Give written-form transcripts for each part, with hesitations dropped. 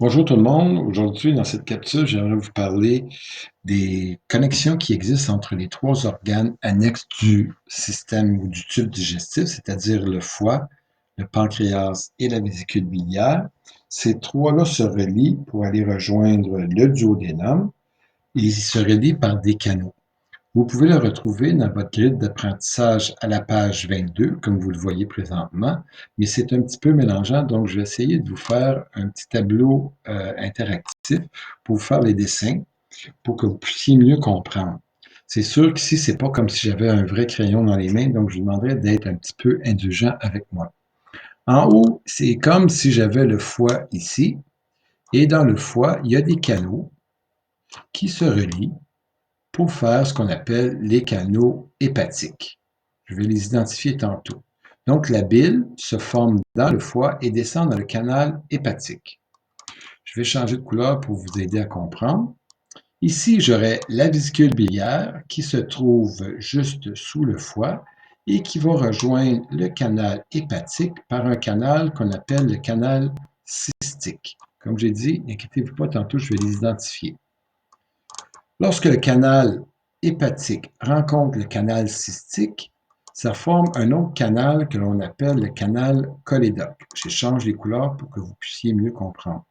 Bonjour tout le monde. Aujourd'hui, dans cette capsule, j'aimerais vous parler des connexions qui existent entre les trois organes annexes du système ou du tube digestif, c'est-à-dire le foie, le pancréas et la vésicule biliaire. Ces trois-là se relient pour aller rejoindre le duodénum et ils se relient par des canaux. Vous pouvez le retrouver dans votre grille d'apprentissage à la page 22, comme vous le voyez présentement, mais c'est un petit peu mélangeant, donc je vais essayer de vous faire un petit tableau interactif pour vous faire les dessins, pour que vous puissiez mieux comprendre. C'est sûr qu'ici, c'est pas comme si j'avais un vrai crayon dans les mains, donc je vous demanderai d'être un petit peu indulgent avec moi. En haut, c'est comme si j'avais le foie ici, et dans le foie, il y a des canaux qui se relient pour faire ce qu'on appelle les canaux hépatiques. Je vais les identifier tantôt. Donc, la bile se forme dans le foie et descend dans le canal hépatique. Je vais changer de couleur pour vous aider à comprendre. Ici, j'aurai la vésicule biliaire qui se trouve juste sous le foie et qui va rejoindre le canal hépatique par un canal qu'on appelle le canal cystique. Comme j'ai dit, n'inquiétez-vous pas, tantôt je vais les identifier. Lorsque le canal hépatique rencontre le canal cystique, ça forme un autre canal que l'on appelle le canal cholédoque. Je change les couleurs pour que vous puissiez mieux comprendre.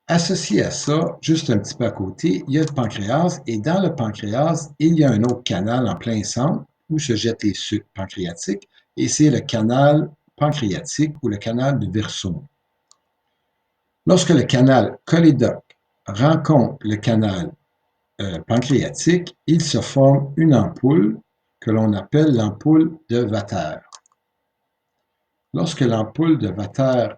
Associé à ça, juste un petit peu à côté, il y a le pancréas et dans le pancréas, il y a un autre canal en plein centre où se jettent les sucs pancréatiques et c'est le canal pancréatique ou le canal de Wirsum. Lorsque le canal cholédoque rencontre le canal pancréatique, il se forme une ampoule que l'on appelle l'ampoule de Vater. Lorsque l'ampoule de Vater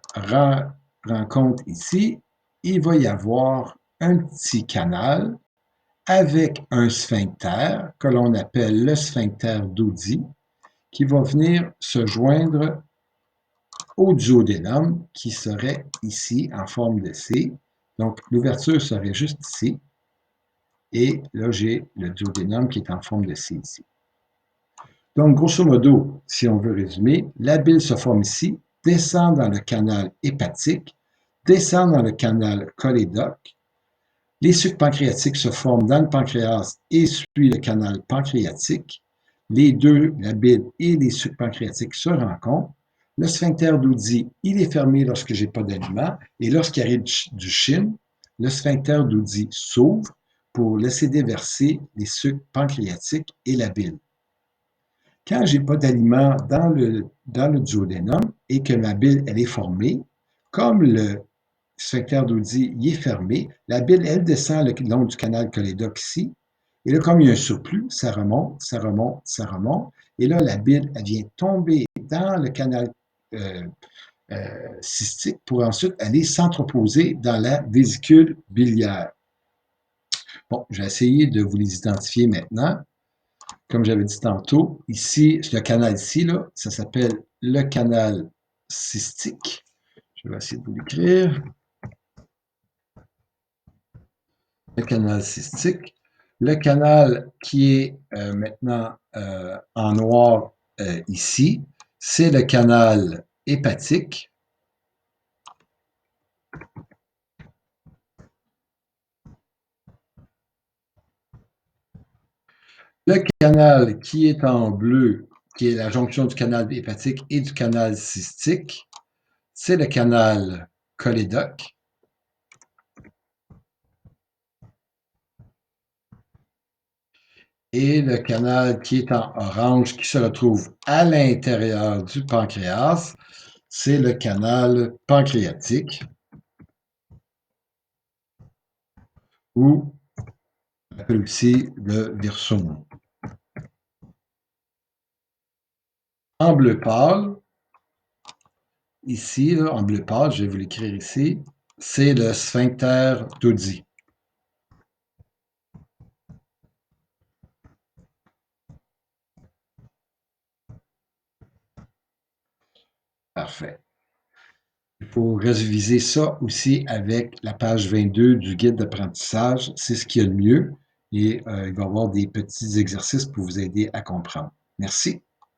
rencontre ici, il va y avoir un petit canal avec un sphincter que l'on appelle le sphincter d'Oddi qui va venir se joindre au duodénum qui serait ici en forme de C. Donc l'ouverture serait juste ici. Et là, j'ai le duodénum qui est en forme de C ici. Donc, grosso modo, si on veut résumer, la bile se forme ici, descend dans le canal hépatique, descend dans le canal cholédoque, les sucs pancréatiques se forment dans le pancréas et suivent le canal pancréatique. Les deux, la bile et les sucs pancréatiques, se rencontrent. Le sphincter d'Oddi, il est fermé lorsque je n'ai pas d'aliments. Et lorsqu'il arrive du chyme, le sphincter d'Oddi s'ouvre pour laisser déverser les sucs pancréatiques et la bile. Quand je n'ai pas d'aliments dans le duodénum et que ma bile elle est formée, comme le sphincter d'Oddi est fermé, la bile, elle descend le long du canal cholédoque ici, et là, comme il y a un surplus, ça remonte, ça remonte, ça remonte, et là, la bile, elle vient tomber dans le canal cystique pour ensuite aller s'entreposer dans la vésicule biliaire. Bon, je vais essayer de vous les identifier maintenant. Comme j'avais dit tantôt, ici, le canal ici, là, ça s'appelle le canal cystique. Je vais essayer de vous l'écrire. Le canal cystique. Le canal qui est maintenant en noir ici, c'est le canal hépatique. Le canal qui est en bleu, qui est la jonction du canal hépatique et du canal cystique, c'est le canal cholédoque. Et le canal qui est en orange, qui se retrouve à l'intérieur du pancréas, c'est le canal pancréatique, ou on appelle aussi le Wirsum. En bleu pâle, ici, là, en bleu pâle, je vais vous l'écrire ici, c'est le sphincter d'Oddi. Parfait. Il faut réviser ça aussi avec la page 22 du guide d'apprentissage. C'est ce qu'il y a de mieux et il va y avoir des petits exercices pour vous aider à comprendre. Merci.